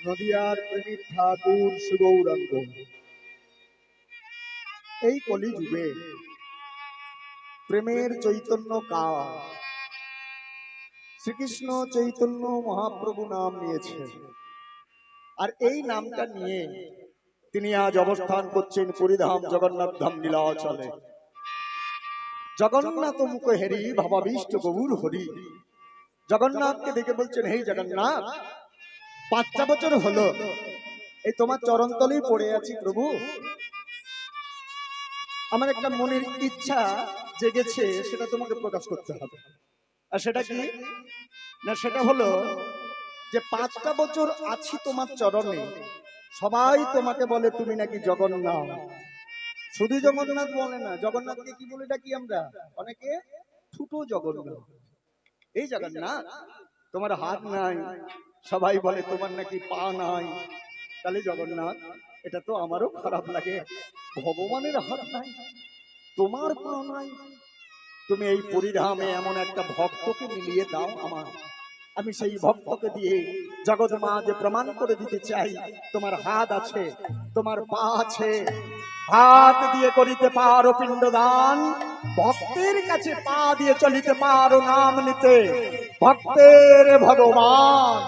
নদিয়ার প্রেমিক ঠাকুর সুগৌরাঙ্গ এই কলি যুগে প্রেমের চৈতন্য কার শ্রীকৃষ্ণ চৈতন্য মহাপ্রভু নাম নিয়েছেন আর এই নামটা নিয়ে তিনি আজ অবস্থান করছেন পুরীধাম জগন্নাথ ধাম নীলাচলে। জগন্নাথ মুখ হেরি ভাবাবিষ্ট গৌর হরি। জগন্নাথকে দেখে বলছেন, হে জগন্নাথ, 5টা বছর হলো এই তোমার চরণতলেই পড়ে আছি প্রভু। আমার একটা মনের ইচ্ছা জেগেছে, সেটা তোমাকে প্রকাশ করতে হবে। আর সেটা কি না, সেটা হলো যে 5টা বছর আছি তোমার চরণে, সবাই তোমাকে বলে তুমি নাকি জগন্নাথ। শুধু জগন্নাথ বলে না, জগন্নাথকে কি বলে ডাকি আমরা অনেকে? ছোট জগন্নাথ। এই জগন্নাথ, তোমার হাত নাই, সবাই বলে তোমার নাকি পা নাই। তাহলে জগন্নাথ, এটা তো আমারও খারাপ লাগে, ভগবানের হাত নাই, তোমার পা নাই। তুমি এই পরিধামে এমন একটা ভক্তকে মিলিয়ে দাও আমার, আমি সেই ভক্তকে দিয়ে জগৎ মাঝে প্রমাণ করে দিতে চাই তোমার হাত আছে, তোমার পা আছে। হাত দিয়ে করিতে পারো পিণ্ডদান, ভক্তের কাছে পা দিয়ে চলিতে পারো নাম নিতে। ভক্তের ভগবান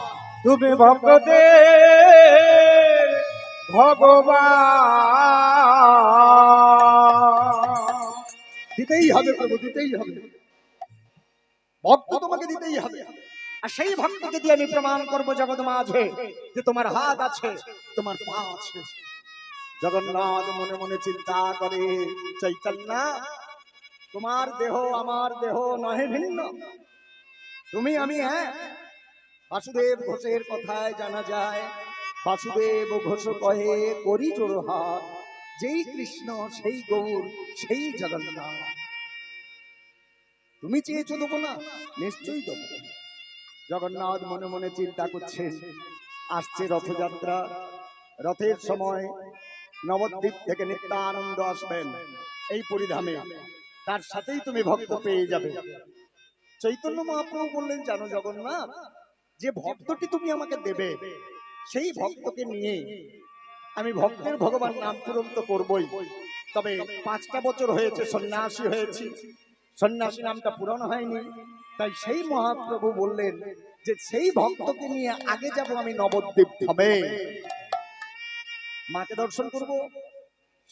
তুমি, ভক্তদের ভগবান। দিতেই হবে প্রভু, দিতেই হবে, ভক্ত তোমাকে দিতেই হবে। আর সেই ভক্তকে দিয়ে আমি প্রমাণ করবো জগৎ মাঝে যে তোমার হাত আছে, তোমার পা আছে। জগন্নাথ মনে মনে চিন্তা করে, চৈতন্য, তোমার দেহ আমার দেহ নহে ভিন্ন, তুমি আমি এক। বাসুদেব ঘোষের কথায় জানা যায়, বাসুদেব ঘোষ কহে করি জোড় হাত, যেই কৃষ্ণ সেই গৌর সেই জগন্নাথ। তুমি চেয়েছো দেবো না? নিশ্চয়ই দেবো। জগন্নাথ মনে মনে চিন্তা করছেন, আসছে রথযাত্রা, রথের সময় নবদ্বীপ থেকে নিত্যানন্দ আসবেন এই পরিধামে, তার সাথেই তুমি ভক্ত পেয়ে যাবে। চৈতন্য মহাপ্রভু বললেন, জানো জগন্নাথ, যে ভক্তটি তুমি আমাকে দেবে, সেই ভক্তকে নিয়ে আমি ভক্তের ভগবান নাম পূরণ তো করবই, তবে 5টা বছর হয়েছে সন্ন্যাসী হয়েছি, সন্ন্যাসী নামটা পূরণ হয়নি। তাই সেই মহাপ্রভু বললেন যে সেই ভক্তকে নিয়ে আগে যাব আমি নবদ্বীপ ধামে, মাকে দর্শন করব,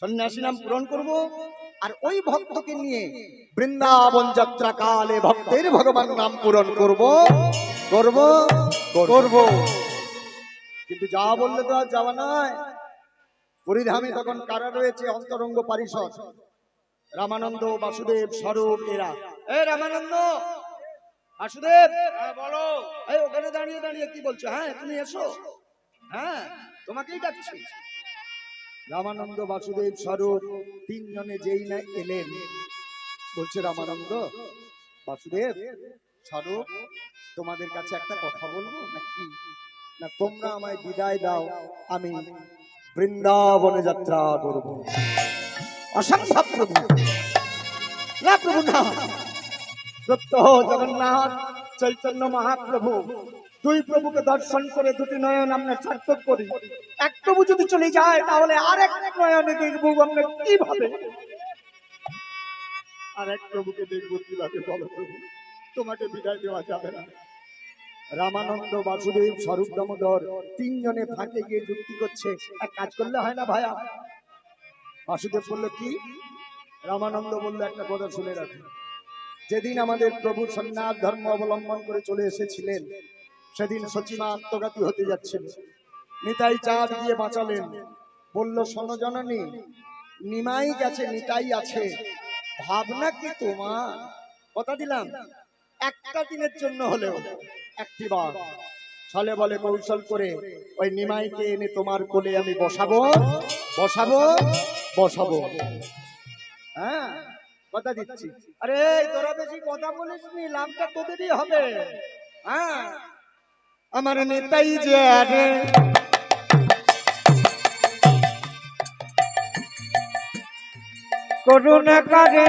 সন্ন্যাসী নাম পূরণ করব, আর ওই ভক্তকে নিয়ে বৃন্দাবন যাত্রা কালে ভক্তের ভগবান নাম পূরণ করব করব করব। কিন্তু যা বললে তো আর যাওয়া নয়। পুরীধামে তখন কারা রয়েছে? অন্তরঙ্গ পারিষদ, রামানন্দ, বাসুদেব, স্বরূপ, এরা। এই রামানন্দ, বাসুদেব, বলো। এই ওখানে দাঁড়িয়ে দাঁড়িয়ে কি বলছো? হ্যাঁ তুমি এসো, হ্যাঁ তোমাকেই ডাকছি। রামানন্দ, বাসুদেব, স্বরূপ 3 জনে যেই না এলেন, বলছে রামানন্দ, বাসুদেব, স্বরূপ, তোমাদের কাছে একটা কথা বলবো নাকি? না তোমরা আমায় বিদায় দাও, আমি বৃন্দাবনে যাত্রা করব। অসম্ভব প্রভু, না প্রভু না। প্রত্যহ জগন্নাথ চৈতন্য মহাপ্রভু, 2 প্রভুকে দর্শন করে 2টি নয়ন আমরা সার্থক করি। এক প্রভু যদি চলে যায়, তাহলে আরেক নয়নে দেখবো আমরা কিভাবে? আরেক প্রভুকে দেখবো কিভাবে? বলো প্রভু, তোমাকে বিদায় দেওয়া যাবে না। রামানন্দ, বাসুদেব, স্বরূপ দামোদর 3 জনে ফাঁকে গিয়ে যুক্তি করছে, এক কাজ করলে হয় না ভাইয়া? বাসুদেব বলল কি? রামানন্দ বলল, একটা কথা শুনে রাখুন, যেদিন আমাদের প্রভু সন্ন্যাস ধর্ম অবলম্বন করে চলে এসেছিলেন, সেদিন সচিমা আত্মঘাতী হতে যাচ্ছিল। নিতাই চাঁদ দিয়ে বাঁচালেন, বলল, শোনো জননী, নিমাই গেছে, নিতাই আছে, ভাবনা কি তোমার? কথা দিলাম, একটা দিনের জন্য হলেও একটি বার ছলে বলে কৌশল করে ওই নিমাইকে এনে তোমার কোলে আমি বসাবো বসাবো বসাবো। হ্যাঁ, কথা দিচ্ছি। আরে তোরা বেশি কথা বলিস নি, লাভটা তোদেরই হবে। হ্যাঁ, আমার নেতাই যে আরে করুণা করে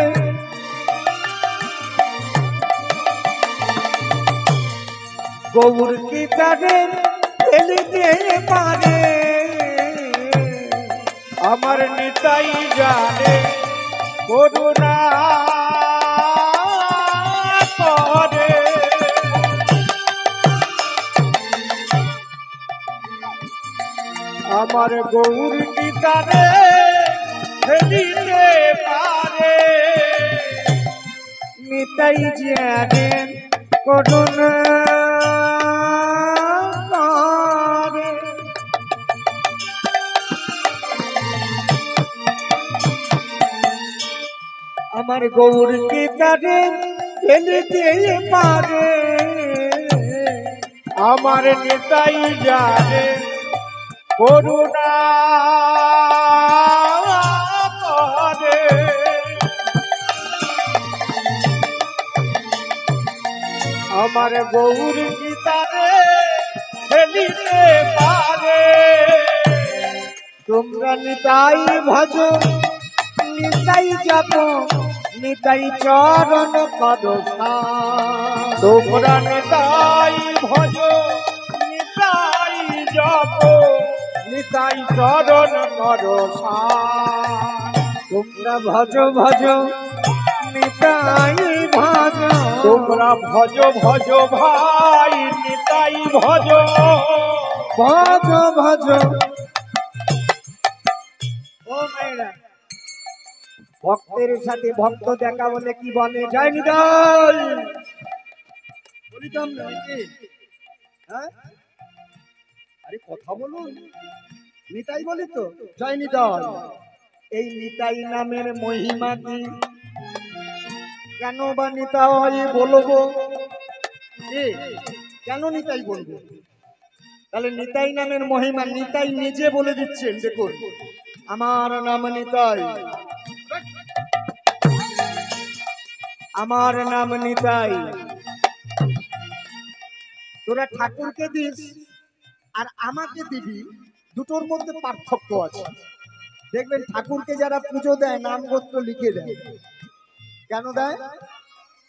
গৌর কি তারে ফেলিতে পারে আমার নিতাই জানে করুণা করে আমার গৌর নিতারে ফেলিতে পারে নিতাই জানে করুণা করে আমার গৌর নিতারে ফেলিতে পারে আমার নিতাই জানে করুণা করে আমার গৌর গীতারে ফেলিতে পারে তোমরা নিতাই ভজ নিতাই যাব নিতাই চরণ করো তোমরা নিতাই ভজ নিতাই যাব নিতাই চরণ করো তোমরা ভজ ভজ নিতাই ভজ তোমরা ভজ ভজ ভাই নিতাই ভজ ভজ ভজ ও মেয়েরা ভক্তের সাথে ভক্ত দেখা বলে কি বলে জয় নিতাই বলিতাম না নাকি? হ্যাঁ আরে কথা বলুন, নিতাই বলি তো, জয় নিতাই। এই নিতাই নামের মহিমা কি, কেন বা নিতাই বলবো, কেন নিতাই বলবো? তাহলে নিতাই নামের মহিমা নিতাই নিজে বলে দিচ্ছেন। দেখুন, আমার নাম নিতাই, আমার নাম নিতাই। তোরা ঠাকুরকে দিস আর আমাকে দিবি, দুটোর মধ্যে পার্থক্য আছে। দেখবেন ঠাকুরকে যারা পুজো দেয় নাম গোত্র লিখে দেয়। কেন দেয়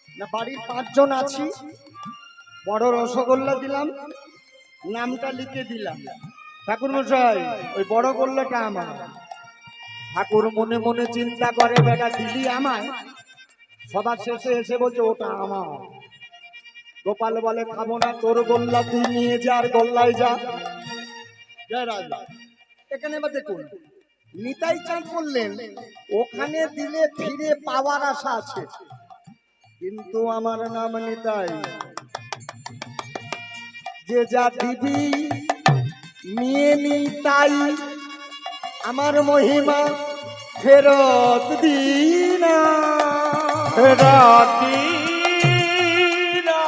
না, বাড়ির 5 জন আছি, বড় রসগোল্লা দিলাম, নামটা লিখে দিলাম, ঠাকুর মশাই ওই বড় গোল্লাটা আমার। ঠাকুর মনে মনে চিন্তা করে, বেটা দিলি আমায়, সবার শেষে এসে বলছে ওটা আমার। গোপাল বলে খাবো না, তোর গোল্লা তুই নিয়ে যা, আর গোল্লায় যা। জয় রাজা। এখানে এবার দেখুন, নিতাই চাঁদ বললেন ওখানে দিলে ফিরে পাওয়ার আশা আছে, কিন্তু আমার নাম নিতাই, যে যা দিবি নিয়ে নি তাই, আমার মহিমা ফেরত দিনা, ফেরত দিনা।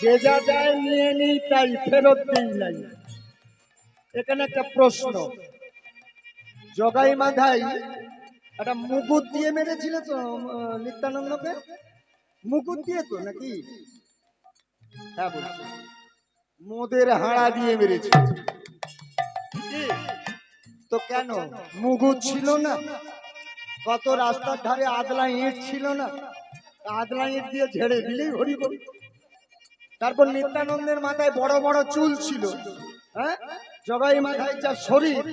যে যা দেয় নিয়ে নি তাই, ফেরত দিই নাই। এখানে একটা প্রশ্ন, জগাই মাধাই একটা মুকুট দিয়ে মেরেছিল তো নিত্যানন্দকে, মুকুট দিয়ে তো নাকি? হ্যাঁ বলছি, মোদের হাড়া দিয়ে মেরেছিল। তো কেন মুকুট ছিল না? কত রাস্তার ধারে আদলা ইট ছিল না, আদলা ইট দিয়ে ঝেড়ে দিলেই হরি বল। তারপর নিত্যানন্দের মাথায় বড় বড় চুল ছিল, হ্যাঁ, জগাই মাথায় যা শরীর,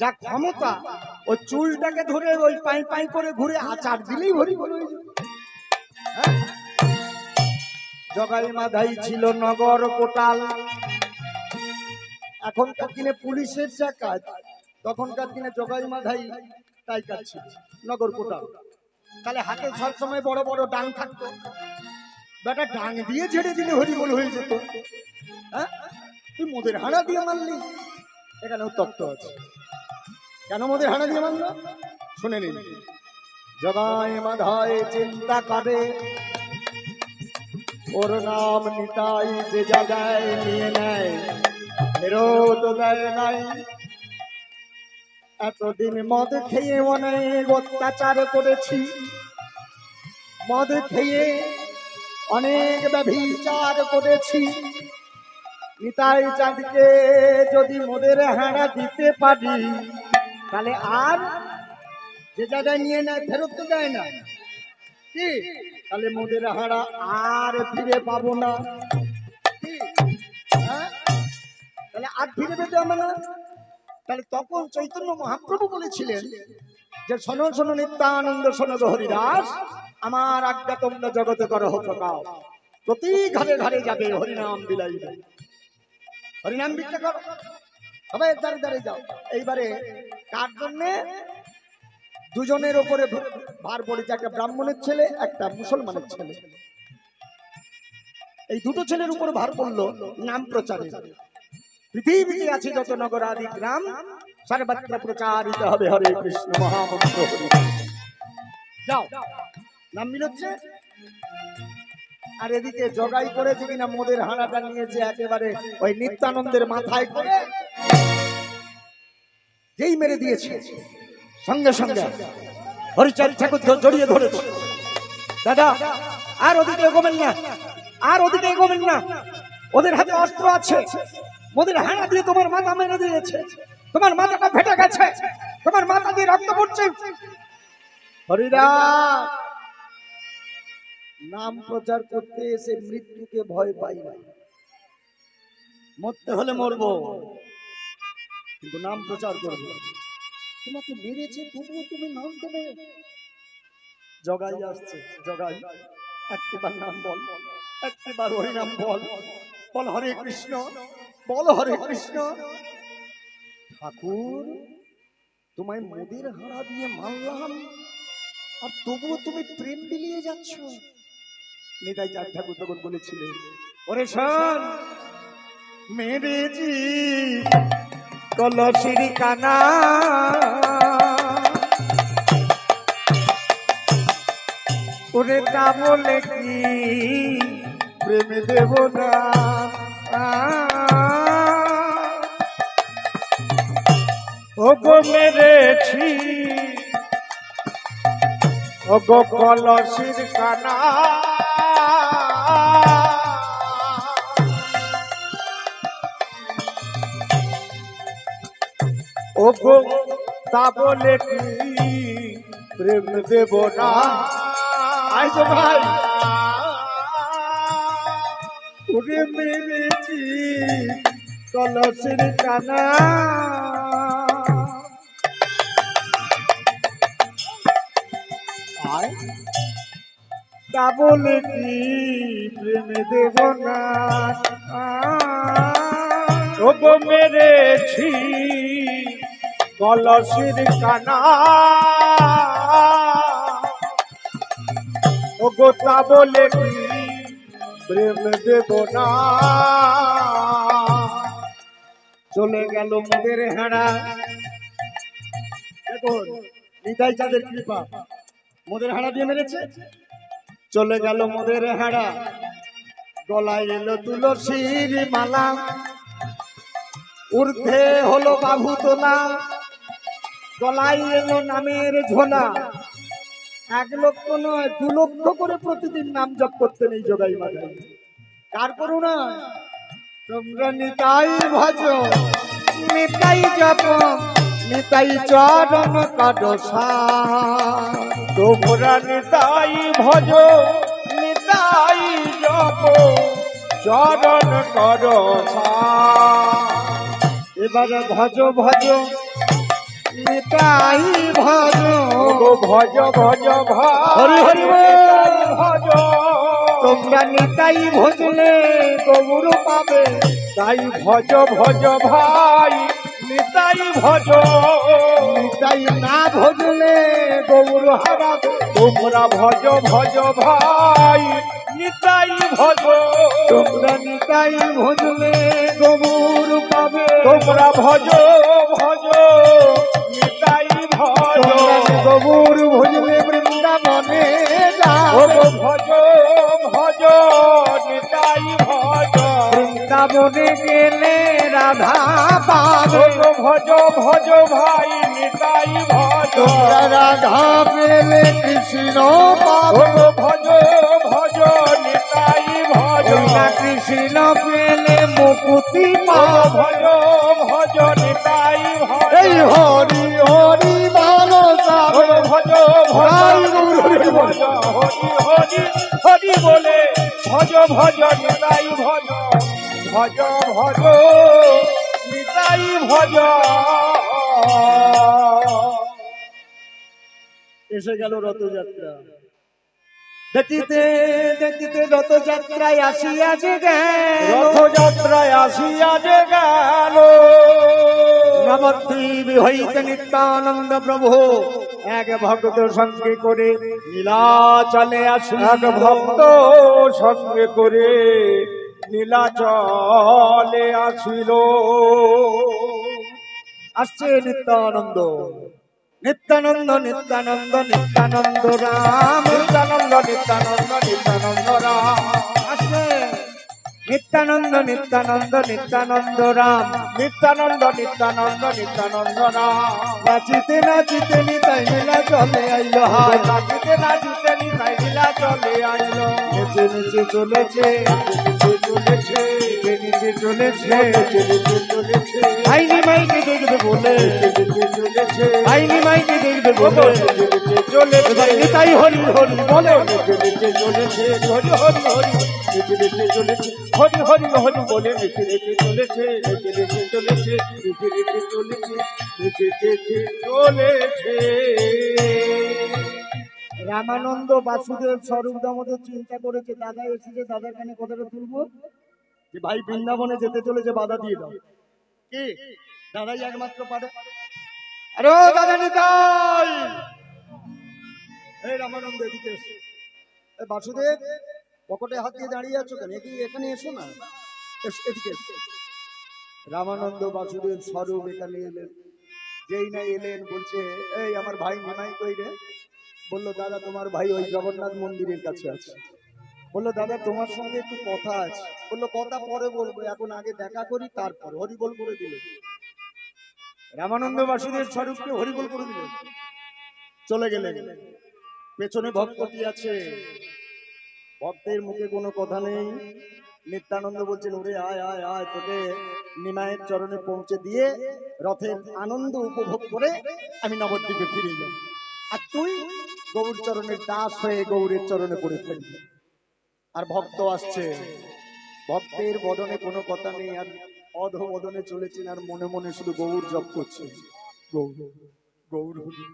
যা ক্ষমতা, ওই চুলটাকে ধরে ওই পাই পাই করে ঘুরে আচার দিলেই হরি বল। জগাই মাধাই ছিল নগর কোটাল। এখনকার দিনে পুলিশের যা কাজ, তখনকার দিনে জগাই মাধাই তাই কাজ ছিল, নগর কোটাল। তাহলে হাতে সবসময় বড় বড় ডাং থাকতো, বেটা ডাং দিয়ে ঝেড়ে দিলে হরিবল হয়ে যেত। হ্যাঁ, তুই মোদের হাড়া দিয়ে মারলি। এখানেও তত্ত্ব আছে, কেন মোদের হাড়া দিয়ে মারল শুনে নিন। জগাই মাধাই চিন্তা করে, ওর নাম নিতাই, যে জায়গায় নিয়ে নেয় ফেরত দেয় নাই। এতদিন মদ খেয়ে অনেক অত্যাচার করেছি, মদ খেয়ে অনেক ব্যভিচার করেছি। নিতাই চাঁদকে যদি মোদের হাড়া দিতে পারি, তাহলে আর যে জায়গায় নিয়ে নেয় ফেরত তো দেয় না কি, তাহলে মোদের হাড়া আর ফিরে পাবো না কি? তাহলে আর ফিরে পেতে হবে না। তাহলে তখন চৈতন্য মহাপ্রভু বলেছিলেন যে শোনো শোনো নিত্যানন্দ শোনো গো হরিদাস, আমার আজ্ঞা তোমরা জগতে করো প্রকাশ, প্রতি ঘরে ঘরে যাবে হরিনাম বিলাইবে, হরিনাম ভিক্ষা করো, সবাই দাঁড়িয়ে দাঁড়িয়ে যাও। এইবারে কার জন্য? দুজনের ওপরে ভার পড়েছে, একটা ব্রাহ্মণের ছেলে, একটা মুসলমানের ছেলে। এই দুটো ছেলের উপর ভার পড়লো নাম প্রচারে। পৃথিবীতে আছে যত নগর আদি গ্রাম, সর্বত্র প্রচারিত হবে হরে কৃষ্ণ মহামন্ত্র। যাও, নাম মিলচ্ছে। আর এদিকে জগাই করেছে কিনা মদের হাঁড়াটা নিয়েছে একেবারে ওই নিত্যানন্দের মাথায় করে, যেই মেরে দিয়েছে সঙ্গে সঙ্গে হরিচাঁদ ঠাকুর জড়িয়ে ধরেছে। দাদা আর ওদিকে এগোবেন না, আর ওদিকে এগোবেন না, ওদের হাতে অস্ত্র আছে, ওদের হানা দিয়ে তোমার মাথা মেরে দিয়েছে, তোমার মাথাটা ফেটে গেছে, তোমার মাথা দিয়ে রক্ত পড়ছে। হরিরাম নাম প্রচার করতে এসে মৃত্যুকে ভয় পাই না, মরতে হলে মরবো, কিন্তু নাম প্রচার করবো। তোমাকে মেরেছে তবুও তুমি নাম দেবে। জগাই আসছে, জগাই একবার নাম বল, একবার হরি নাম বল, বল হরে কৃষ্ণ, বল হরে কৃষ্ণ। ঠাকুর তোমায় মোদের হাড়া দিয়ে মারলাম, আর তবুও তুমি প্রেম বিলিয়ে যাচ্ছ। নিতাই চাঁদ ঠাকুর তখন বলেছিলেন, ওরে শোন, মেরেছি কলসির কানা, ওরে তা বলে কি প্রেম দেব না। ও গো মেরেছি, ও গো কলসির কানা, ও গো তা বলে কি প্রেম দেব না। আইসো ভাই, ওরে মেরেছি কলসির কানা, তা বলে কি প্রেম দেব না। ও গো মেরেছি কলসির কানা, ও গো তা বলে কি প্রেম দেব না। চলে গেল মোদের হেঁড়া। দেখুন নিতাই চাঁদের কৃপা, মোদের হাড়া দিয়ে মেরেছে। চলে গেল মোদের হাড়া, গলায় এলো তুলসীর মালা, ঊর্ধ্বে হলো বাহু তোলা, গলায় এলো নামের ঝোলা। 1 লক্ষ নয় 2 লক্ষ করে প্রতিদিন নাম জপ করতেন এই জগাই মাগাই। কার করুণা? তোমরা নিতাই ভজ, নিতাই জপ, নিতাই চরণ কাদসা। তোমরা নিতাই ভজ, নিতাই জপ, চরণ কর। এবারে ভজ ভজ নিতাই ভজ, গো ভজ ভজ হরি হরি বল। ভজ। তোমরা নিতাই ভজলে গৌর পাবে, তাই ভজ ভজ ভাই, নিতাই ভজ। নিতাই না ভজলে গৌর হারাবে। তোমরা ভজ ভজ ভাই, নিতাই ভজ। তোমরা নিতাই ভজলে গৌর পাবে। তোমরা ভজ ভজ নিতাই ভজ। গৌর ভজলে বৃন্দাবনে যাবে। ভজ ভজ নিতাই ভজ। বৃন্দাবনে গেলে রাধা পাবে। ভজ ভজ ভাই, নিতাই ভজ। তোমরা রাধা পেলে কৃষ্ণ পাবে। ভজ ভজ নিতাই ভজ। কৃষ্ণ পেলে মুকুতি পাবে। ভজ ভজ নিতাই ভজ। এই হরি হরি ভালো যাবে। ভজ ভজ ভজ হরি হরি হরি বলে ভজ ভজ নিতাই ভজ। ভজ ভজ নিতাই ভজ। এসে গেল রথযাত্রা। দেখিতে দেখিতে রথযাত্রায় আসিয়া যে গেল, রথযাত্রায় আসিয়া যে গেল, নবদ্বীপ হইতে নিত্যানন্দ প্রভু এক ভক্ত সঙ্গে করে নীলাচলে আসিয়া এক ভক্ত সঙ্গে করে নীলাচলে আসিল। আসছে নিত্যানন্দ, নিত্যানন্দ নিত্যানন্দ নিত্যানন্দ রাম, নিত্যানন্দ নিত্যানন্দ নিত্যানন্দ রাম, আসছে নিত্যানন্দ নিত্যানন্দ নিত্যানন্দ রাম। নিত্যানন্দ নিত্যানন্দ নিত্যানন্দ রাম। নাচিতে নাচিতে নিতাই নীলা চলে আইলো হায়, নাচিতে নাচিতে নিতাই নীলাচলে আইল। নিচে নিচে চলেছে, নিচে চলেছে, নিচে নিচে চলেছে, নিচে নিচে চলেছে, আইনি মাইকে দেখবে বলে, নিচে চলেছে, আইনি মাইকে দেখবে বলে, নিচে নিচে চলেছে, এবার নিতাই হরি হরি বলে, নিচে নিচে চলেছে, হরি হরি হরি, নিচে নিচে চলেছে, হরি হরি হরি বলে নিচে নিচে চলেছে, নিচে নিচে চলেছে, নিচে নিচে চলেছে, নিচে নিচে চলেছে। রামানন্দ বাসুদেব স্বরূপ দামোদর চিন্তা করেছে, দাদা এসেছে, দাদার কানে কথাটা তুলবো যে ভাই বৃন্দাবনে যেতে চলেছে, বাধা দিয়ে দাও। কি দাদাই একমাত্র পারে। আরে ও দাদা নিতাই, এই রামানন্দ এদিকে এসো। এই বাসুদেব পকেটে হাত দিয়ে দাঁড়িয়ে আছো কেন? এখানে এসো না, এদিকে এসো। রামানন্দ বাসুদেব স্বরূপ এখানে এলেন। যেই না এলেন বলছে, এই আমার ভাই নিমাই কই রে? বললো দাদা তোমার ভাই ওই জগন্নাথ মন্দিরের কাছে আছে। বললো দাদা তোমার সঙ্গে একটু কথা আছে। বললো কথা পরে বলবো, এখন আগে দেখা করি, তারপর হরিবোল করে দিল। রামানন্দ বাসুদেব স্বরূপকে হরিবোল করে দিল, চলে গেলেন। পেছনে ভক্তটি আছে, ভক্তের মুখে কোনো কথা নেই। নিত্যানন্দ বলছেন, ওরে আয় আয় আয়, তোকে নিমায়ের চরণে পৌঁছে দিয়ে রথের আনন্দ উপভোগ করে আমি নবদ্বীপে ফিরে যাব, আর তুই গৌর চরণের দাস হয়ে গৌরের চরণে পড়ে থাকবি। আর ভক্ত আসছে, ভক্তের বদনে কোনো কথা নেই, আর অধ বদনে চলেছেন, আর মনে মনে শুধু গৌর জপ করছে। গৌর গৌর হরি,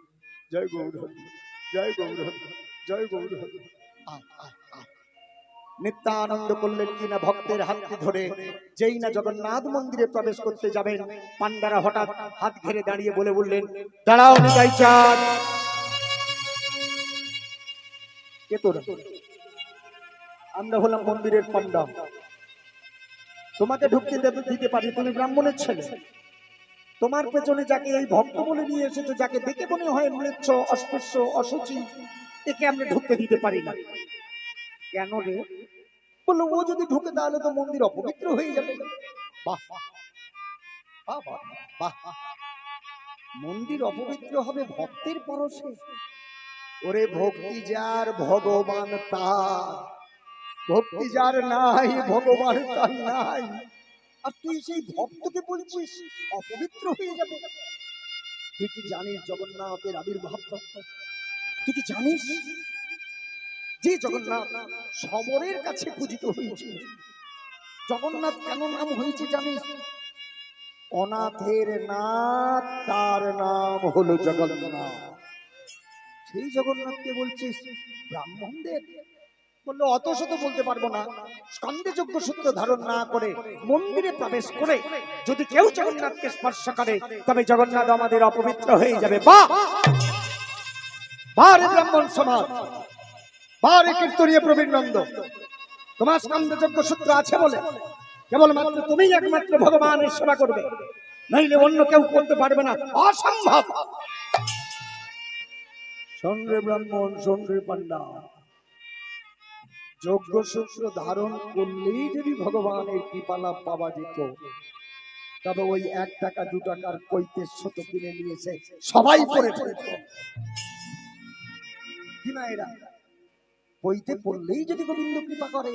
জয় গৌর হরি, জয় গৌর হরি, জয় গৌর হরি। নিত্যানন্দ করলেন কিনা ভক্তের হাতটি ধরে যেই না জগন্নাথ মন্দিরে প্রবেশ করতে যাবেন, পান্ডারা হঠাৎ হাত ঘিরে দাঁড়িয়ে বলে বললেন, দাঁড়াও নিতাই চাঁদ। কে তোরা? আমরা হলাম মন্দিরের পান্ডা, তোমাকে ঢুকতে দিতে পারি, তুমি ব্রাহ্মণের ছেলে। তোমার পেছনে যাকে এই ভক্ত বলে নিয়ে এসেছো, যাকে দেখে মনে হয় ম্লেচ্ছ, অস্পৃশ্য, অসুচি, একে আমরা ঢুকতে দিতে পারি না। কেন রে? বললো ও যদি ঢুকে তাহলে তো মন্দির অপবিত্র হয়ে যাবে। বাহ বাহ বাহ বাহ, মন্দির অপবিত্র হবে ভক্তের পরশে? ওরে ভক্তি যার ভগবান তার, ভক্তি যার নাই ভগবান তার নাই। আর তুই সেই ভক্তকে বলছিস অপবিত্র হয়ে যাবে? তুই কি জানিস জগন্নাথের আবির্ভাব তত্ত্ব? তুই কি জানিস যে জগন্নাথ সমরের কাছে পূজিত হয়েছে? জগন্নাথ কেন নাম হয়েছে জানিস? অনাথের নাথ, তার নাম হলো জগন্নাথ। সেই জগন্নাথকে বলছিস ব্রাহ্মণদের? বললো অত শত বলতে পারবো না, স্কন্ধে যজ্ঞ সূত্র ধারণ না করে মন্দিরে প্রবেশ করে যদি কেউ জগন্নাথকে স্পর্শ করে তবে জগন্নাথ আমাদের অপবিত্র হয়ে যাবে। বাহ বারে ব্রাহ্মণ সমাজ, বারে কীর্তনীয় প্রবীণ নন্দ, তোমার স্কন্ধে যজ্ঞ সূত্র আছে বলে কেবলমাত্র তুমি একমাত্র ভগবানের সেবা করবে, নইলে অন্য কেউ করতে পারবে না, অসম্ভব। শোন রে ব্রাহ্মণ, শোন রে পান্ডা, যজ্ঞ সূত্র ধারণ করলেই যদি ভগবানের কৃপা লাভ পাওয়া যেত, তবে ওই 1 টাকা 2 টাকার কৈতের শত কিনে নিয়েছে সবাই পড়ে ফেলত। কি না এরা বইতে পড়লেই যদি গোবিন্দ কৃপা করে,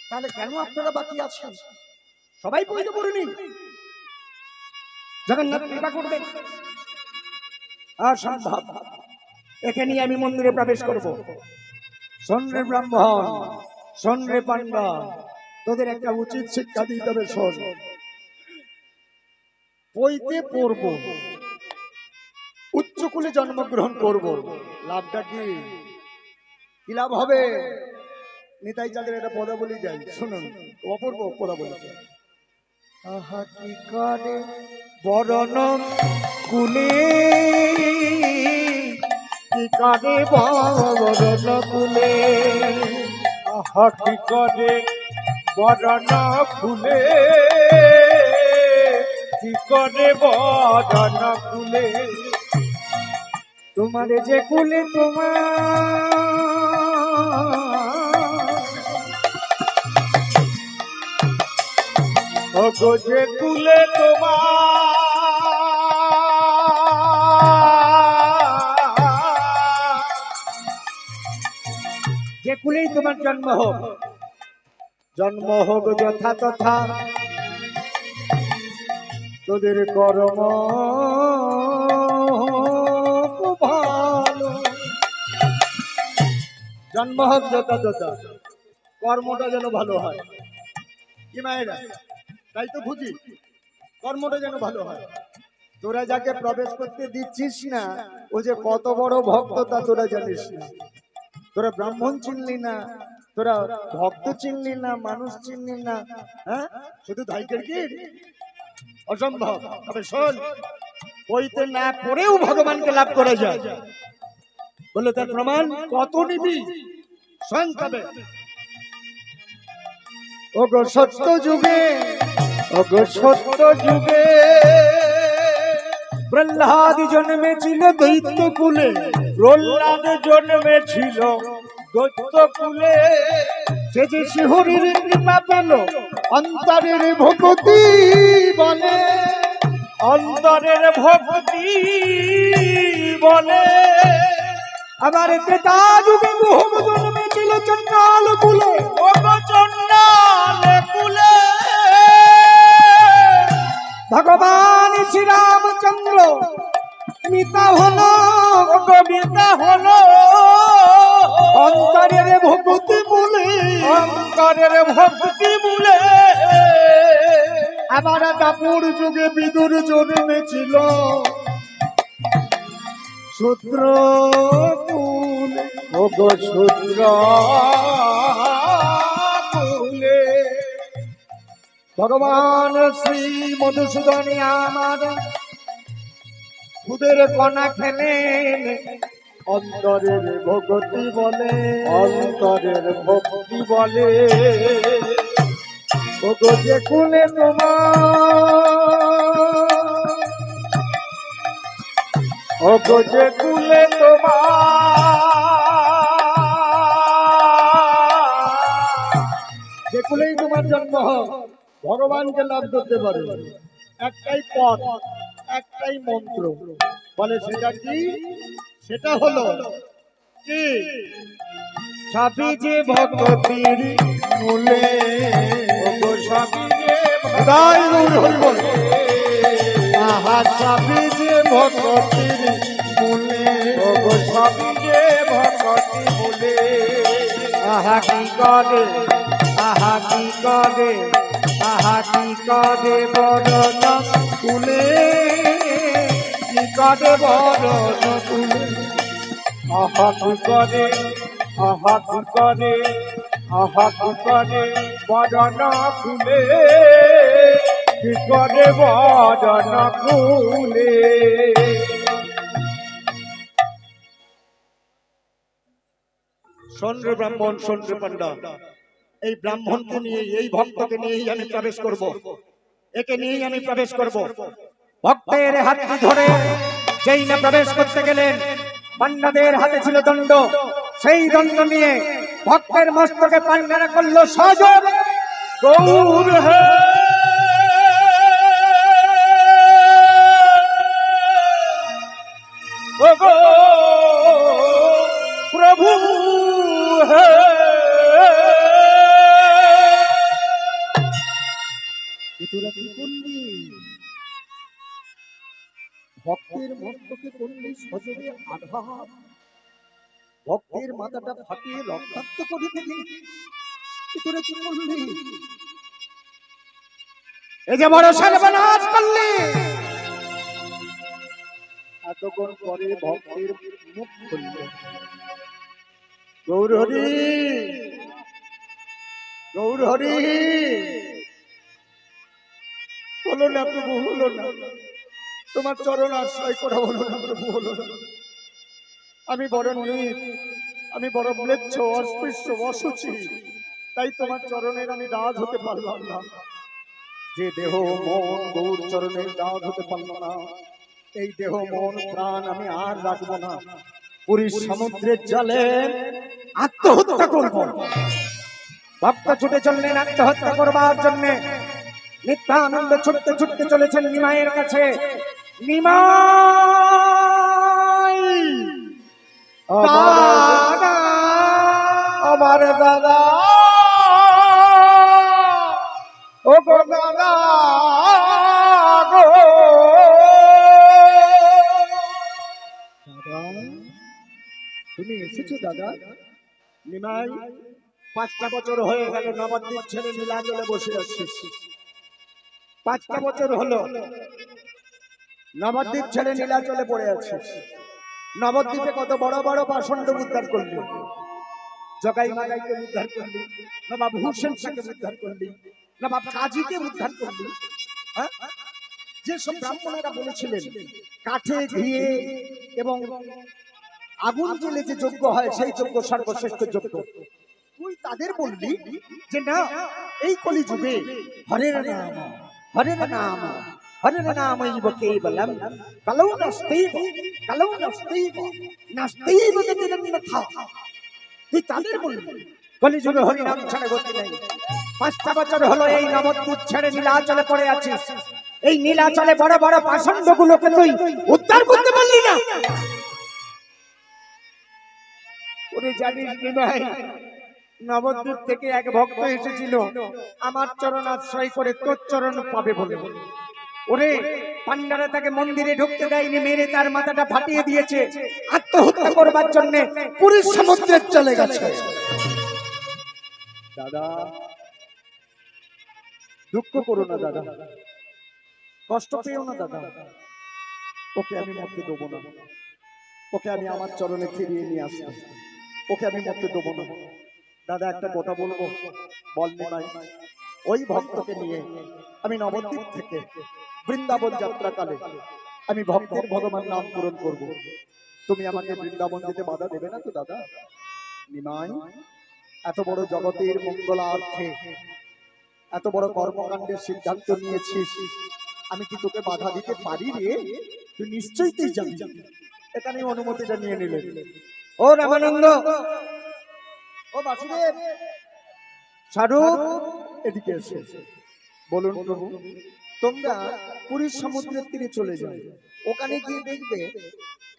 তাহলে কেন আপনারা বাকি আছেন? সবাই বইতে পড়ে নিন, জগন্নাথ কৃপা করবেন। অসম্ভব, একে নিয়ে আমি মন্দিরে প্রবেশ করব। শোন রে ব্রাহ্মণ, শোন রে পান্ডা, তোদের একটা উচিত শিক্ষা দিতে হবে। শোন, পইতে পড়ব, উচ্চকুলে জন্মগ্রহণ করব, লাভটা কি? কি লাভ হবে? নিতাই চাঁদের একটা পদাবলী গাই, শুনুন, অপূর্ব পদাবলী। আহা কি করে বরণ কুলে, কি করে বরণ কুলে, আহা কি করে বরণ ফুলে, কি করে বরণ ফুলে, তোমার যে কুলে তোমার ওগো যে কুলে তোমার, যে কুলেই তোমার জন্ম হোক, জন্ম হোক যথা তথা তোদের কর্ম ভালো, জন্ম হোক যথা তথা, কর্মটা যেন ভালো হয়। কি মায়েরা, তাই তো বুঝি, কর্মটা যেন ভালো হয়। তোরা যাকে প্রবেশ করতে দিচ্ছিস না, ও যে কত বড় ভক্ত তা তোরা জানিস না। তোরা ব্রাহ্মণ চিনলি না, তোরা ভক্ত চিনলি না, মানুষ চিনলি না, হ্যাঁ, শুধু ধাইকের কি অসম্ভব। তবে শোন, বইতে না পড়েও ভগবানকে লাভ করা যায়, বলে তার প্রমাণ কত নিবি শোন। তবে ওগো সত্য যুগে, ওগো সত্য যুগে প্রহ্লাদ জন্মেছিল দৈত্য কুলে, প্রহ্লাদ জন্মেছিল দৈত্য কুলে, সে যে শিহরির কৃপা পেল অন্তরের ভক্তি বলে, অন্তরের ভক্তি বলে, আবার ত্রেতা যুগে মোহ জন্মেছিল চন্ডাল কুলে, ওগো চন্ডাল কুলে, ভগবান শ্রীরামচন্দ্র মিতা হলো, ওগো মিতা হলো অন্তরের ভক্তি বলে, অন্তরের ভক্তি বলে, আবার দাপুর যুগে বিদুর জন্মেছিল শূদ্র কুলে, ওগো শূদ্র কুলে, ভগবান শ্রী মধুসূদন আমার খুদের কণা খেলেন অন্তরের ভক্তি বলে, অন্তরের ভক্তি বলে, ওগো যে কুলে তোমার, ওগো যে কুলে তোমার, যে কুলেই তোমার জন্ম হোক, ভগবানকে লাভ করতে পারো। একটাই পথ, একটাই মন্ত্র, বলে সেটা কি? সেটা হলো কি? সবই যে ভক্তির মূলে, ওগো সবই যে তাই গৌর হরি বল। আহা সবই যে ভক্তির মূলে, ওগো সবই যে ভক্তি মূলে, আহা কি করে, আহা কি করে, আহা কি করে বরণ কুলে, কি করে বরণ কুলে, আহা কি করে, আহা কি করে, আহা কি করে বদন ফুলে, কি করে বদন ফুলে। শোন রে ব্রাহ্মণ, শোন রে পান্ডা, এই ব্রাহ্মণকে নিয়ে, এই ভক্তকে নিয়েই আমি প্রবেশ করব, একে নিয়েই আমি প্রবেশ করব। ভক্তের হাতটি ধরে যেই না প্রবেশ করতে গেলেন, পান্ডাদের হাতে ছিল দণ্ড, সেই দণ্ড নিয়ে ভক্তের মস্তকে পান্ডারা করলো সহযোগ। গৌর হে ওগো প্রভু হে, তোরা কি করলি? ভক্তের মস্তকে করলি সজোরে আঘাত, ভক্তের মাথাটা ফাটিয়ে রক্তাক্ত করে দিলি, তোরা কি করলি? এই যে বড় সর্বনাশ করলি, এতক্ষণ পরে ভক্তের মুখ খুলল। গৌর হরি, গৌর হরি। হলো না প্রভু, হলো না, তোমার চরণ আশ্রয় করা হলো না প্রভু, হলো না। আমি বড় নীচ, আমি বড় ম্লেচ্ছ, অস্পৃশ্য, অসুচি, তাই তোমার চরণের আমি দাস হতে পারলাম না। যে দেহ মন গৌর চরণের দাস হতে পারল না, এই দেহ মন প্রাণ আমি আর রাখবো না। পুরীর সমুদ্রের জলে আত্মহত্যা করব। ভক্ত ছুটে চললেন আত্মহত্যা করবার জন্য। নিত্যানন্দ ছুটতে ছুটতে চলেছেন নিমাইয়ের কাছে। নিমাই, দাদা, আমার দাদা, ও গো দাদা গো। দাদা, তুমি এসেছো দাদা? নিমাই, 5টা বছর হয়ে গেল নবদ্বীপ ছেড়ে নীলাচলে বসে আছিস। 5টা বছর হলো নবদ্বীপ ছেড়ে নীলাচলে পড়ে আছিস। নবদ্বীপে কত বড় বড় পাষণ্ড উদ্ধার করলি, জগাই মাগাইকে উদ্ধার করলি, নবাব হুসেন শাহকে উদ্ধার করলি, নবাব কাজীকে উদ্ধার করলি। হ্যাঁ, যেসব ব্রাহ্মণেরা বলেছিলেন কাঠে ঘিয়ে এবং আগুন জ্বেলে যে যজ্ঞ হয় সেই যজ্ঞ সর্বশ্রেষ্ঠ যজ্ঞ, তুই তাদের বললি যে না, এই কলিযুগে হরের নাম, হরের নাম, হরের নামৈব কেবলম, কলৌ নাস্তিব, কলৌ নাস্তিব, নাস্তিব গতিরন্যথা। তুই তাদের বললি কলিযুগে হরি নাম ছাড়া গতি নেই। 5টা বছর হলো এই নবদ্বীপ ছেড়ে নীলাচলে পড়ে আছিস। এই নীলাচলে বড় বড় পাষণ্ড গুলোকে তুই উদ্ধার করতে পারলি না। ওরে জানিস নিমাই, নবদ্বীপ থেকে এক ভক্ত এসেছিল আমার চরণ আশ্রয় করে তোর চরণ পাবে বলে। ওরে, পান্ডারা তাকে মন্দিরে ঢুকতে দেয়নি, মেরে তার মাথাটা ফাটিয়ে দিয়েছে। আত্মহত্যা করবার জন্য পুরীর সমুদ্রে চলে গেছে। দাদা, দুঃখ করো না দাদা, কষ্ট পেও না দাদা। ওকে আমি মরতে দেবো না, ওকে আমি আমার চরণে ফিরিয়ে নিয়ে আসবো, ওকে আমি মরতে দেবো না। দাদা, একটা কথা বলবো, বল নিমাই। ওই ভক্তকে নিয়ে আমি নবদ্বীপ থেকে বৃন্দাবন যাত্রাকালে আমি ভক্তের ভগবান নাম পূরণ করব। তুমি আমাকে বৃন্দাবন যেতে বাধা দেবে না তো দাদা? নিমাই, এত বড় জগতের মঙ্গলার্থে এত বড় কর্মকাণ্ডের সিদ্ধান্ত নিয়েছিস, আমি কি তোকে বাধা দিতে পারি রে? তুই নিশ্চয়ই তুই যাবি। এখানে অনুমতিটা নিয়ে নিলেন। ও রামানন্দ, ও বাসুদেব, স্বরূপ, এদিকে এসো। বলুন প্রভু। তোমরা পুরীর সমুদ্রের তীরে চলে যাও, ওখানে গিয়ে দেখবে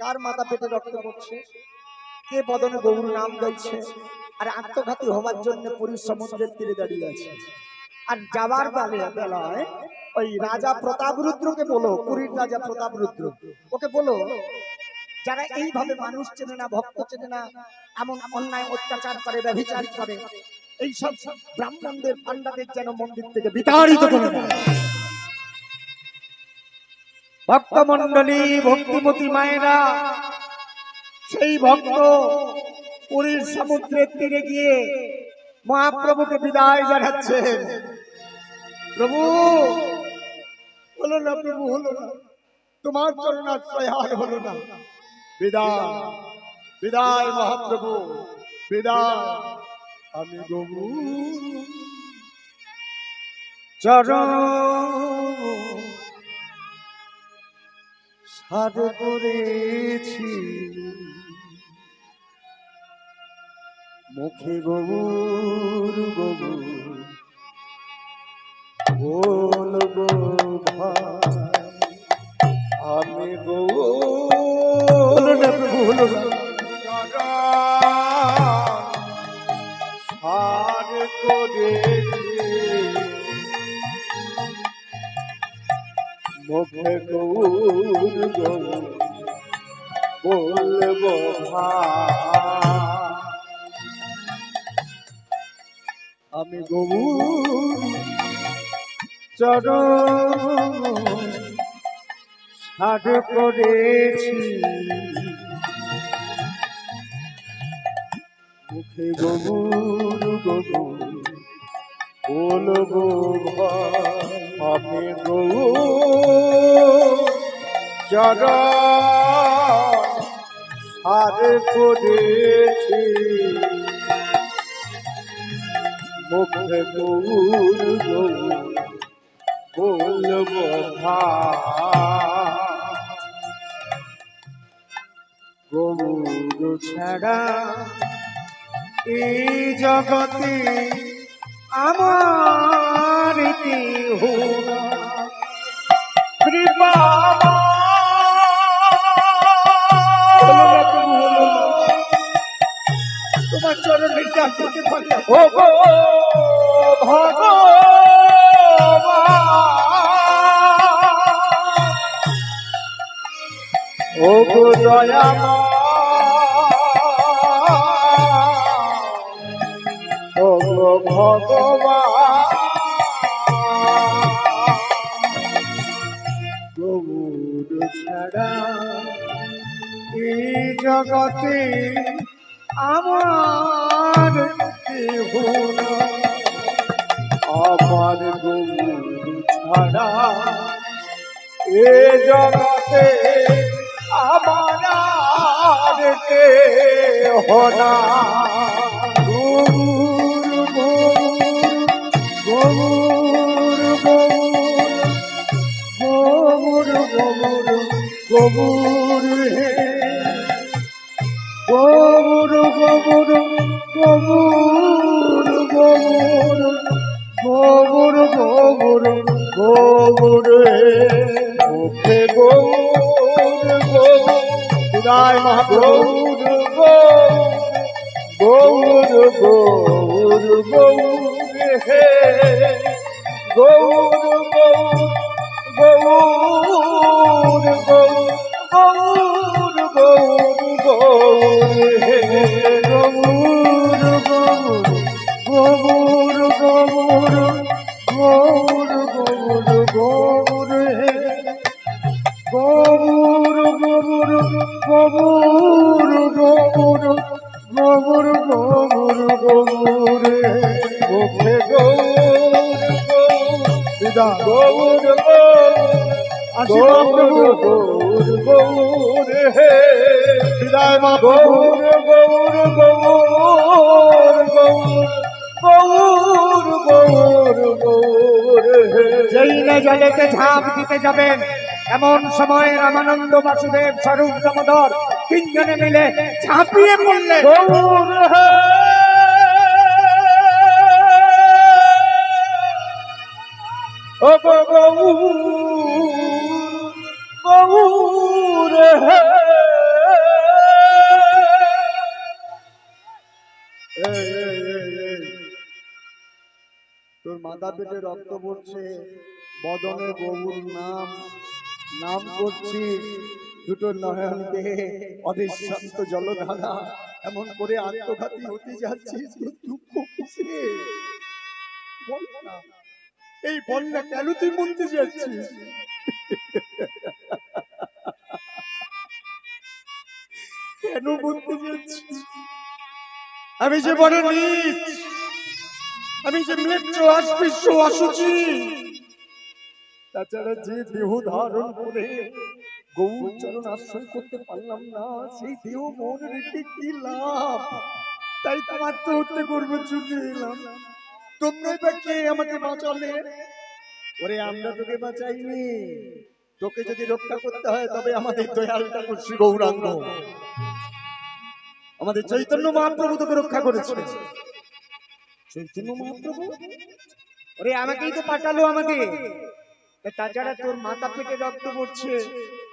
কার মাথা পেটে রক্ত পড়ছে, কে বদনে গৌর নাম গাইছে, আর আত্মঘাতী হওয়ার জন্য পুরীর সমুদ্রের তীরে দাঁড়িয়ে আছে। আর যাবার বেলায় ওই রাজা প্রতাপরুদ্রকে বলো, পুরীর রাজা প্রতাপরুদ্র, ওকে বলো যারা এইভাবে মানুষ চেনে না, ভক্ত চেনে না, এমন অন্যায় অত্যাচার করে, ব্যভিচার করে, এই সব ব্রাহ্মণদের পান্ডাদের যেন মন্দির থেকে বিতাড়িত করে দেয়। ভক্ত মন্ডলী, ভক্তিমতী মায়েরা, সেই ভক্ত পুরীর সমুদ্রের তীরে গিয়ে মহাপ্রভুকে বিদায় জানাচ্ছে। প্রভু, হলো না প্রভু, হলো না, তোমার চরণ আশ্রয় আর হলো না। বিদায়, বিদায় মহাপ্রভু, বিদায়। আমি গবু চরণ সাধ করেছি, মুখে গবুর গবুর বলবো ভাই, আমি গবুর। হলো না প্রভু, হলো না। আর করেছি মুখে গৌর গৌর বলবো ভাই, আমি গবুর চরণ হাট করেছি মুখে গবুর গবুর বলবো আমি গৌর চরণ হার করেছি মুখে গৌর গৌর বলবো গৌর ছাড়া এই জগতে আমার কেহ না। কৃপা তোমার চরণে ডাকতে পারি ও গো ভগবান ও গো দয়াময় ও গো ভগবান গৌর ছাড়া এই জগতে আমার কেহ না। আমার গৌর ছাড়া এ জগতে আমার আর কেহ না। গৌর গৌর গৌর গৌর গৌর হে গৌর গৌর গৌর গৌর গৌর গৌর গৌর মুখে গৌর গৌর বিদায় মহাগৌর গৌর গৌর গৌর হে গৌর গৌর গৌর গৌর গৌর গৌর হে গৌর গৌর গৌর গৌর গৌর গৌর গৌর হে গৌর গৌর গৌর গৌর গৌর গৌর গৌর হে মুখে গৌর বিদা গৌর গৌর গৌর গৌর হে বিদায় মা গৌর গৌর গৌর গৌর গৌর গৌর গৌর হে। যেই না জলেতে ঝাঁপ দিতে যাবেন এমন সময় রামানন্দ বাসুদেব স্বরূপ দামোদর তিনজনে মিলে ঝাঁপিয়ে পড়লে গৌর হে ও গৌর হে তোর মাথা পেটে রক্ত পড়ছে, বদনে গৌর নাম নাম করছিস, দুটো নয়ন দেহে অবিশ্রান্ত জলধারা, এমন করে আত্মঘাতী হতে যাচ্ছিস, তোর দুঃখ কিসে? বল না, এই বল না, কেন তুই মরতে যাচ্ছিস? কেন মরতে যাচ্ছিস? আমি যে বড় নীচ, আমি যে মৃত্যু অস্পৃশ্য অসুচি, তাছাড়া যে দেহ ধারণ করে গৌর চরণ আশ্রয় করতে পারলাম না, সেই দেহ মন রেখে কি লাভ? তাই তো আত্মহত্যা করবো চুকে এলাম। তোমরাই বা কে আমাকে বাঁচালে? ওরে আমরা তোকে বাঁচাইনি, তোকে যদি রক্ষা করতে হয় তবে আমাদের দয়ালটা করছি গৌরাঙ্গ, আমাদের চৈতন্য মহাপ্রভু তোকে রক্ষা করেছে। চৈতন্য মহাপ্রভু ওরে আমাকেই তো পাঠালো আমাকে। তাছাড়া তোর মাথা পেটে রক্ত পড়ছে,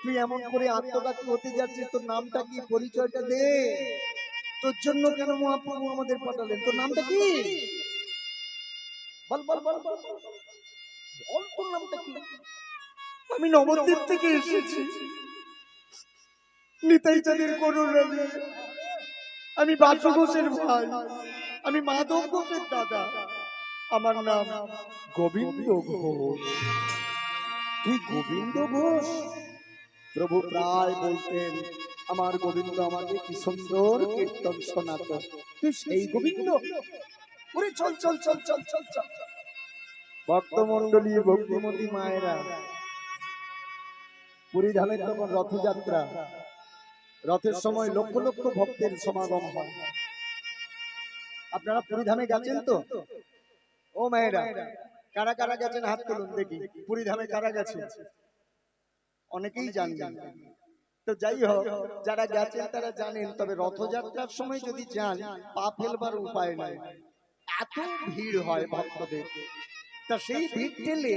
তুই এমন করে আত্মঘাতী হতে যাচ্ছিস, তোর নামটা কি? পরিচয়টা দে। তোর জন্য কেন মহাপ্রভু আমাদের পাঠালেন? তোর নামটা কি? বল বল বল বল বল, তোর নামটা কি? আমি নবদ্বীপ থেকে এসেছি, নিতাই চাঁদের করুণ রাজা। আমি বাসু ঘোষের ভাই, আমি মাধব ঘোষের দাদা। আমার নাম গোবিন্দ ঘোষ। তুই গোবিন্দ ঘোষ? প্রভু প্রায় বলতেন, আমার গোবিন্দ আমাকে কি সুন্দর কীর্তন শোনাতো, তুই সেই গোবিন্দ? ওরে চল চল চল চল চল চল। ভক্তমণ্ডলী, ভক্তিমতী মায়েরা, পুরী ধামের তখন রথযাত্রা, রথের সময় লক্ষ লক্ষ ভক্তের সমাগম হয়। আপনারা পুরী ধামে গেছেন তো? ও মায়েরা, কারা কারা গেছেন হাত তুলুন দেখি। পুরী ধামে কারা গেছে? অনেকেই জানেন। তো যাই হোক, যারা গেছেন তারা জানেন। তবে রথযাত্রার সময় যদি যান, পা ফেলবার উপায় নাই, এত ভিড় হয় ভক্তদের। তা সেই ভিড় ঠেলে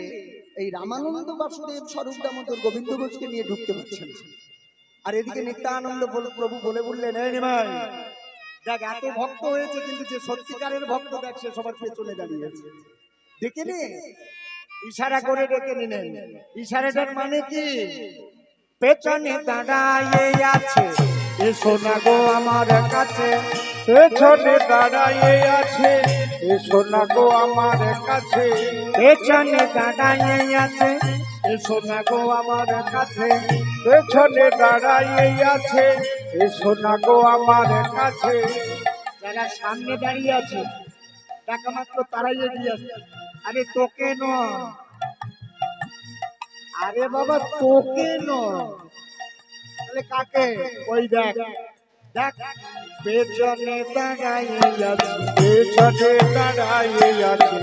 এই রামানন্দ বাসুদেব স্বরূপ দামোদর গোবিন্দ ঘোষকে নিয়ে ঢুকতে পারছেন। আর এদিকে নিত্যানন্দ প্রভু বলে বললেন, এই নিমাই দেখ, এত ভক্ত হয়েছে, কিন্তু যে সত্যিকারের ভক্ত দেখ, সে সবার পেছনে দাঁড়িয়েছে। ডেকে নে, ইশারা করে ডেকে নিলেন। ইশারাটার মানে কি? পেছনে দাঁড়াইয়ে আছে, এসো না গো আমার কাছে। পেছনে দাঁড়াইয়ে আছে, এসো না গো আমার কাছে। পেছনে দাঁড়াইয়ে আছে, এসো না গো আমার কাছে। পেছনে দাঁড়াইয়ে আছে, এসো না গো আমার কাছে। যারা সামনে দাঁড়িয়ে আছে টাকা মাত্র তারাই এগিয়ে আসছে। আরে তোকে নয়, আরে বাবা তোকে নয়, তাহলে কাকে? ওই দেখ দেখ, পেছনে দাঁড়াইয়ে আছে, পেছনে দাঁড়াইয়ে আছে,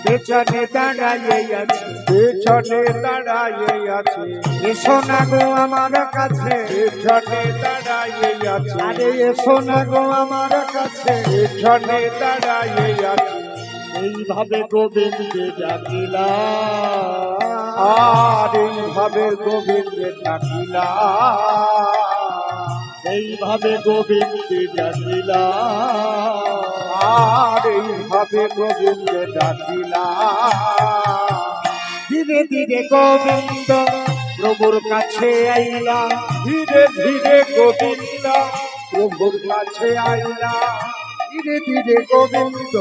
পেছনে দাঁড়াইয়ে আছে, পেছনে দাঁড়াইয়ে আছে। এসো না গো আমার কাছে। পেছনে দাঁড়াইয়ে আছে, আরে এসো না গো আমার কাছে। পেছনে দাঁড়াইয়ে আছে। এইভাবে গোবিন্দে ডাকিলা, আর এইভাবে গোবিন্দের ডাকিলা, এইভাবে গোবিন্দে ডাকিলা, আর এইভাবে গোবিন্দের ডাকিলা। ধীরে ধীরে গোবিন্দ প্রভুর কাছে আইলা, ধীরে ধীরে গোবিন্দ প্রভুর কাছে আইলা, ধীরে ধীরে গোবিন্দ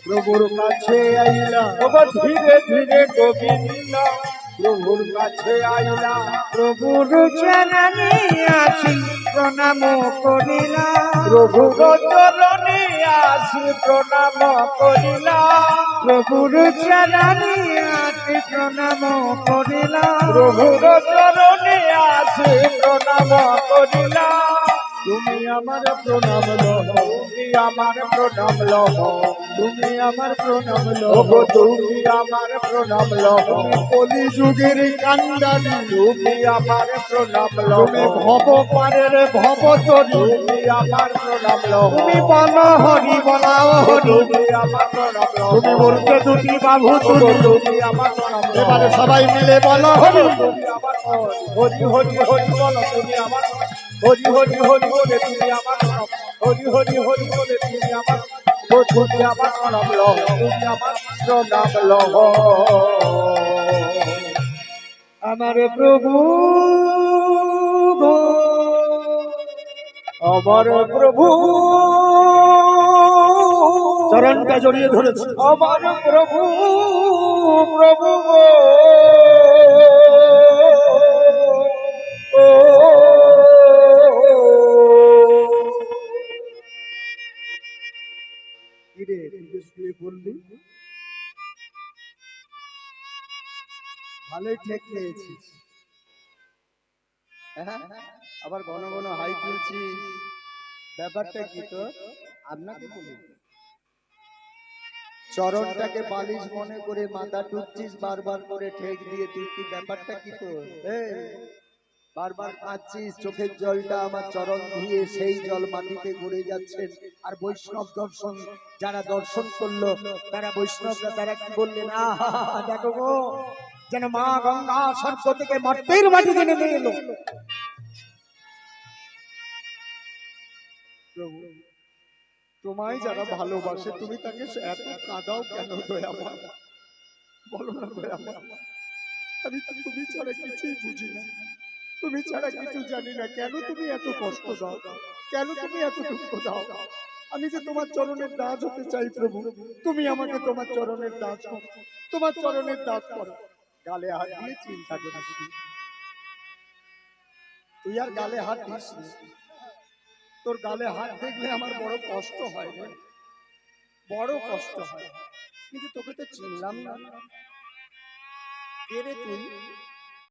প্রভুর কাছে আইলা। আবার ধীরে ধীরে গোবিন্দ প্রভুর কাছে আইলা। প্রভুর চরণে আসি প্রণাম করিলা, প্রভুর চরণে আসি প্রণাম করিলা, প্রভুর চরণে আসি প্রণাম করিলা, প্রভুর চরণে আসি প্রণাম করিলা। তুমি আমার প্রণাম লহ, তুমি আমার প্রণাম লহ, তুমি আমার প্রণাম লহ। ওগো তুমি আমার প্রণাম লহ, কলি যুগের কান্ডারি, তুমি আমার প্রণাম লহ, তুমি ভব পারের ভবতরী, তুমি আমার প্রণাম লহ, তুমি বল হরি বলাও হরি, তুমি আমার প্রণাম লহ, তুমি বলতে দুটি বাহু তুলি, তুমি আমার প্রণাম লহ। এবারে সবাই মিলে বল হরি। তুমি আমার হরি হরি হরি বলো, তুমি আমার হরি হরি হরি বলে তুমি আমার হরি হরি হরি বলে তুমি আমার, তুমি আমার প্রণাম লহ, তুমি আমার প্রণাম লহ। আমার প্রভু গো, আমার প্রভু, চরণটা জড়িয়ে ধরেছে। আমার প্রভু, প্রভু গো, ও কিরে তুই যে শুয়ে বললি, ভালোই ঠেক পেয়েছিস। হ্যাঁ, আবার ঘন ঘন হাই তুলছিস, ব্যাপারটা কি তোর? আপনাকে বলি, চরণটাকে বালিশ মনে করে মাথা টুকছিস বারবার করে ঠেক দিয়ে, তুই কি ব্যাপারটা কি তোর? বারবার কাঁদছিস, চোখের জলটা আমার চরণ ধুয়ে সেই জল মাটিতে গড়ে যাচ্ছেন। আর বৈষ্ণব দর্শন যারা দর্শন করলো, তারা বৈষ্ণবরা তারা কি বললেন, আহা দেখো গো, যেন মা গঙ্গা স্বর্গ থেকে মর্তের মাটিতে নেমে এলো। প্রভু, তোমায় যারা ভালোবাসে তুমি তাকে এত কাঁদাও কেন দয়াময়? বলো না দয়াময়, আমি তো তুমি ছাড়া কিছুই বুঝি না, তুমি ছাড়া কিছু জানি না, কেন তুমি এত কষ্ট দাও, কেন তুমি এত দুঃখ দাও? আমি যে তোমার চরণের দাস হতে চাই প্রভু, তুমি আমাকে তোমার চরণের দাস করো, তোমার চরণের দাস করো। গালে হাত দিয়ে চিন্তা করিস, তুই আর গালে হাত দিস না। তোর গালে হাত দেখলে আমার বড় কষ্ট হয় রে, বড় কষ্ট হয়। কিন্তু তোকে তো চিনলাম না, কে রে তুই?